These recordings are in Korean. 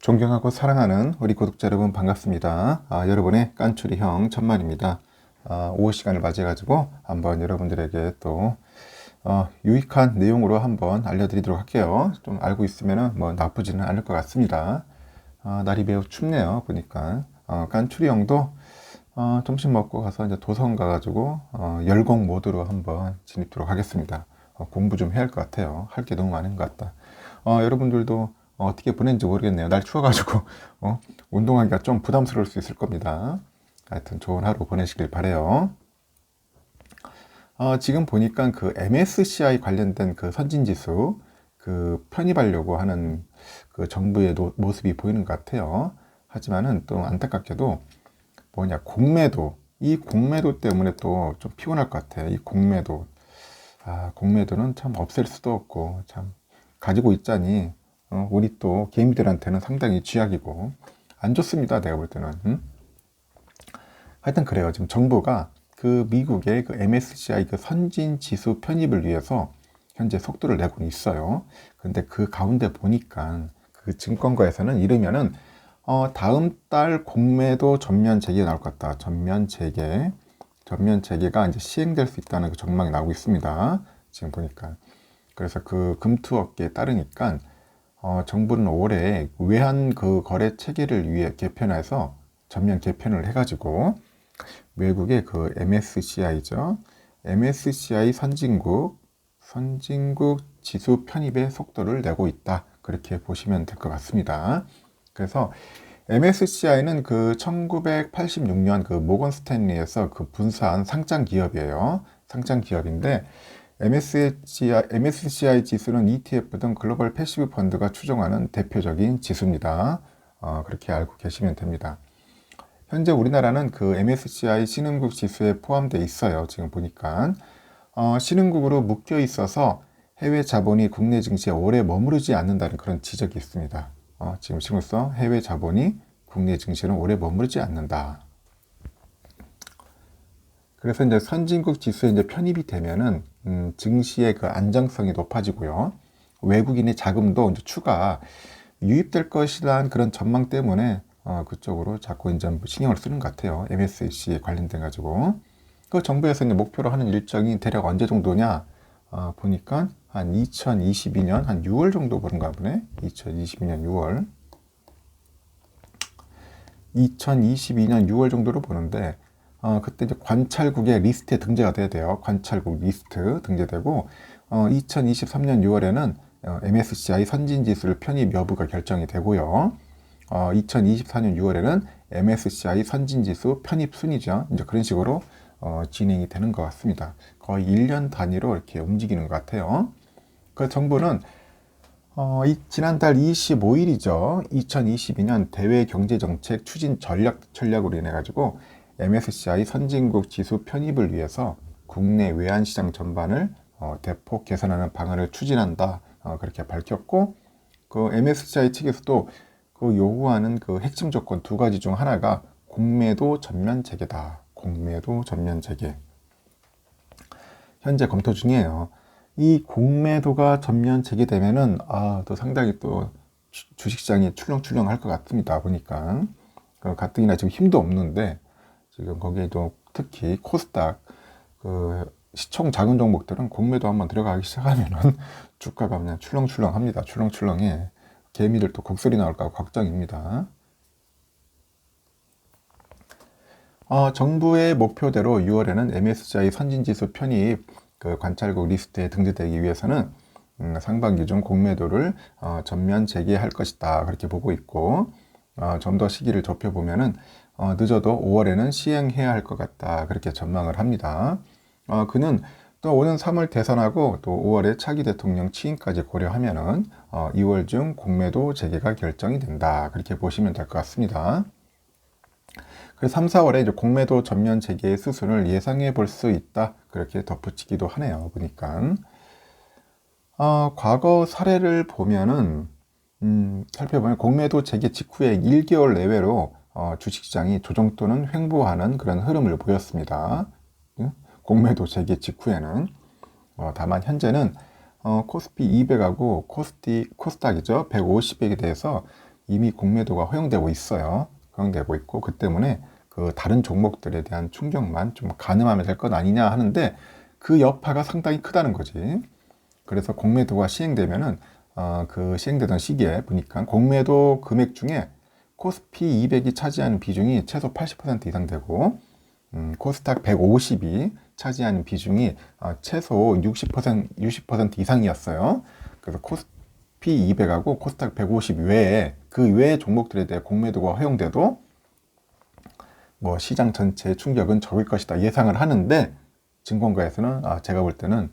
존경하고 사랑하는 우리 구독자 여러분 반갑습니다. 여러분의 깐추리 형 천만입니다. 오후 시간을 맞이해가지고 한번 여러분들에게 또 유익한 내용으로 한번 알려드리도록 할게요. 좀 알고 있으면 뭐 나쁘지는 않을 것 같습니다. 날이 매우 춥네요. 보니까 깐추리 형도 점심 먹고 가서 이제 도서관 가가지고 열공 모드로 한번 진입하도록 하겠습니다. 공부 좀 해야 할 것 같아요. 할 게 너무 많은 것 같다. 여러분들도 어떻게 보냈는지 모르겠네요. 날 추워가지고 운동하기가 좀 부담스러울 수 있을 겁니다. 하여튼 좋은 하루 보내시길 바래요. 지금 보니까 그 MSCI 관련된 그 선진지수 그 편입하려고 하는 그 정부의 모습이 보이는 것 같아요. 하지만은 또 안타깝게도 공매도, 이 공매도 때문에 또 좀 피곤할 것 같아요. 이 공매도. 공매도는 참 없앨 수도 없고, 참, 가지고 있자니, 우리 또 개미들한테는 상당히 쥐약이고, 안 좋습니다. 내가 볼 때는. 하여튼 그래요. 지금 정부가 그 미국의 그 MSCI 그 선진 지수 편입을 위해서 현재 속도를 내고 있어요. 근데 그 가운데 보니까 그 증권가에서는 이르면은 다음 달 공매도 전면 재개 나올 것 같다. 전면 재개가 이제 시행될 수 있다는 그 전망이 나오고 있습니다. 지금 보니까. 그래서 그 금투업계에 따르니까 정부는 올해 외환 그 거래 체계를 위해 개편해서 전면 개편을 해가지고 외국의 그 MSCI죠. MSCI 선진국 지수 편입의 속도를 내고 있다. 그렇게 보시면 될 것 같습니다. 그래서 MSCI는 그 1986년 그 모건 스탠리에서 그 분사한 상장 기업이에요. 상장 기업인데 MSCI 지수는 ETF 등 글로벌 패시브 펀드가 추종하는 대표적인 지수입니다. 그렇게 알고 계시면 됩니다. 현재 우리나라는 그 MSCI 신흥국 지수에 포함되어 있어요. 지금 보니까 신흥국으로 묶여 있어서 해외 자본이 국내 증시에 오래 머무르지 않는다는 그런 지적이 있습니다. 지금 신고서 해외 자본이 국내 증시는 오래 머무르지 않는다. 그래서 이제 선진국 지수에 이제 편입이 되면은 증시의 그 안정성이 높아지고요. 외국인의 자금도 이제 추가 유입될 것이라는 그런 전망 때문에 그쪽으로 자꾸 이제 신경을 쓰는 것 같아요. MSC에 관련돼 가지고 그 정부에서 이제 목표로 하는 일정이 대략 언제 정도냐 보니까 한 2022년 한 6월 정도 그런가 보네. 2022년 6월. 2022년 6월 정도로 보는데 그때 이제 관찰국의 리스트에 등재가 돼야 돼요. 관찰국 리스트 등재되고 2023년 6월에는 MSCI 선진지수를 편입 여부가 결정이 되고요. 2024년 6월에는 MSCI 선진지수 편입 순이죠. 이제 그런 식으로 진행이 되는 것 같습니다. 거의 1년 단위로 이렇게 움직이는 것 같아요. 그 정부는 지난달 25일이죠. 2022년 대외경제정책 추진 전략으로 인해 가지고 MSCI 선진국 지수 편입을 위해서 국내 외환시장 전반을 대폭 개선하는 방안을 추진한다. 그렇게 밝혔고 그 MSCI 측에서도 그 요구하는 그 핵심 조건 두 가지 중 하나가 공매도 전면 재개다. 공매도 전면 재개. 현재 검토 중이에요. 이 공매도가 전면 재개되면은 또 상당히 또 주식시장이 출렁출렁 할 것 같습니다. 보니까 가뜩이나 지금 힘도 없는데 지금 거기에도 특히 코스닥 그 시총 작은 종목들은 공매도 한번 들어가기 시작하면은 주가가 그냥 출렁출렁합니다. 출렁출렁해. 개미들 또 곡소리 나올까 걱정입니다. 정부의 목표대로 6월에는 MSCI 선진지수 편입 그 관찰국 리스트에 등재되기 위해서는 상반기 중 공매도를 전면 재개할 것이다. 그렇게 보고 있고 좀 더 시기를 좁혀보면은 늦어도 5월에는 시행해야 할 것 같다. 그렇게 전망을 합니다. 그는 또 오는 3월 대선하고 또 5월에 차기 대통령 취임까지 고려하면은 2월 중 공매도 재개가 결정이 된다. 그렇게 보시면 될 것 같습니다. 그래서 3, 4월에 이제 공매도 전면 재개의 수순을 예상해 볼 수 있다. 그렇게 덧붙이기도 하네요. 보니까. 과거 사례를 보면은, 살펴보면 공매도 재개 직후에 1개월 내외로 주식시장이 조정 또는 횡보하는 그런 흐름을 보였습니다. 공매도 재개 직후에는. 다만 현재는 코스피 200하고 코스닥이죠. 150백에 대해서 이미 공매도가 허용되고 있어요. 허용되고 있고 그 때문에 그 다른 종목들에 대한 충격만 좀 가늠하면 될 것 아니냐 하는데 그 여파가 상당히 크다는 거지. 그래서 공매도가 시행되면은 그 시행되던 시기에 보니까 공매도 금액 중에 코스피 200이 차지하는 비중이 최소 80% 이상 되고 코스닥 150이 차지하는 비중이 최소 60% 이상이었어요. 그래서 코스피 200하고 코스닥 150 외에 그 외의 종목들에 대해 공매도가 허용돼도 뭐 시장 전체의 충격은 적을 것이다 예상을 하는데 증권가에서는 제가 볼 때는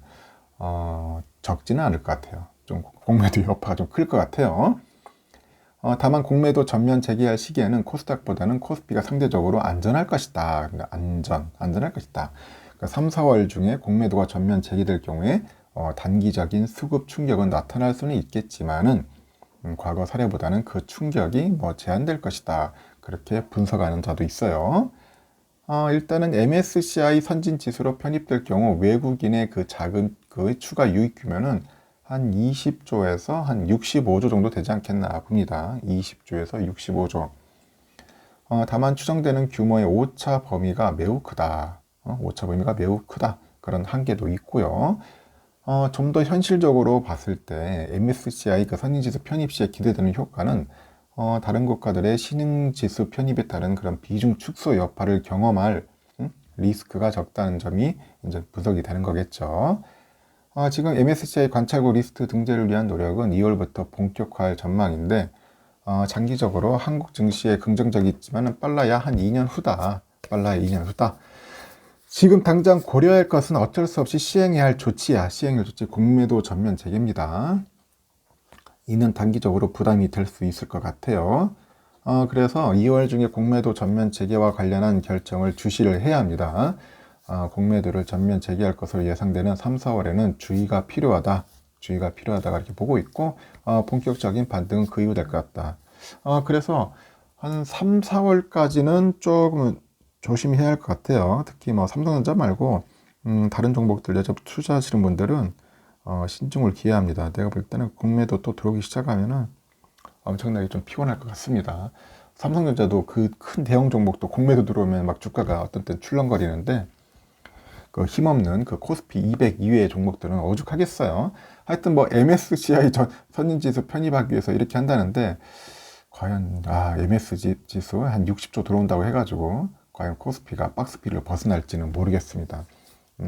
적지는 않을 것 같아요. 좀 공매도 여파가 좀 클 것 같아요. 다만 공매도 전면 재개할 시기에는 코스닥보다는 코스피가 상대적으로 안전할 것이다. 안전할 것이다. 그러니까 3, 4월 중에 공매도가 전면 재개될 경우에 단기적인 수급 충격은 나타날 수는 있겠지만은 과거 사례보다는 그 충격이 뭐 제한될 것이다. 그렇게 분석하는 자도 있어요. 일단은 MSCI 선진 지수로 편입될 경우 외국인의 그 자금 그 추가 유입 규모는 한 20조에서 한 65조 정도 되지 않겠나 봅니다. 20조에서 65조. 다만 추정되는 규모의 오차 범위가 매우 크다. 오차 범위가 매우 크다. 그런 한계도 있고요. 좀 더 현실적으로 봤을 때 MSCI 그 선진지수 편입 시에 기대되는 효과는 다른 국가들의 신흥지수 편입에 따른 그런 비중 축소 여파를 경험할 리스크가 적다는 점이 이제 분석이 되는 거겠죠. 지금 MSCI 관찰국 리스트 등재를 위한 노력은 2월부터 본격화할 전망인데 장기적으로 한국 증시에 긍정적이 있지만 빨라야 한 2년 후다. 빨라야 2년 후다. 지금 당장 고려할 것은 어쩔 수 없이 시행해야 할 조치야. 시행할 조치 공매도 전면 재개입니다. 이는 단기적으로 부담이 될 수 있을 것 같아요. 그래서 2월 중에 공매도 전면 재개와 관련한 결정을 주시를 해야 합니다. 공매도를 전면 재개할 것으로 예상되는 3, 4월에는 주의가 필요하다. 주의가 필요하다가 이렇게 보고 있고 본격적인 반등은 그 이후 될 것 같다. 그래서 한 3, 4월까지는 조금 조심히 해야 할 것 같아요. 특히 뭐 삼성전자 말고 다른 종목들 여전히 투자하시는 분들은 신중을 기해야 합니다. 내가 볼 때는 공매도 또 들어오기 시작하면은 엄청나게 좀 피곤할 것 같습니다. 삼성전자도 그 큰 대형 종목도 공매도 들어오면 막 주가가 어떤 때 출렁거리는데 그 힘없는 그 코스피 200 이외의 종목들은 오죽하겠어요. 하여튼 뭐 MSCI 선진지수 편입하기 위해서 이렇게 한다는데 과연 MS지수 한 60조 들어온다고 해가지고 과연 코스피가 박스피를 벗어날지는 모르겠습니다.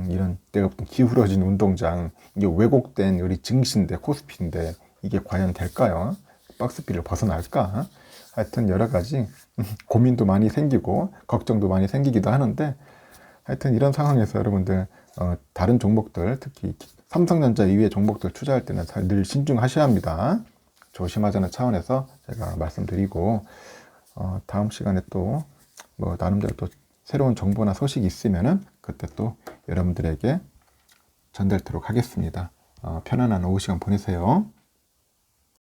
이런 때가 기울어진 운동장, 이게 왜곡된 우리 증시인데 코스피인데 이게 과연 될까요? 박스피를 벗어날까? 하여튼 여러 가지 고민도 많이 생기고 걱정도 많이 생기기도 하는데 하여튼 이런 상황에서 여러분들 다른 종목들 특히 삼성전자 이외의 종목들 투자할 때는 늘 신중하셔야 합니다. 조심하자는 차원에서 제가 말씀드리고 다음 시간에 또 뭐 나름대로 또 새로운 정보나 소식이 있으면은 그때 또 여러분들에게 전달토록 하겠습니다. 편안한 오후 시간 보내세요.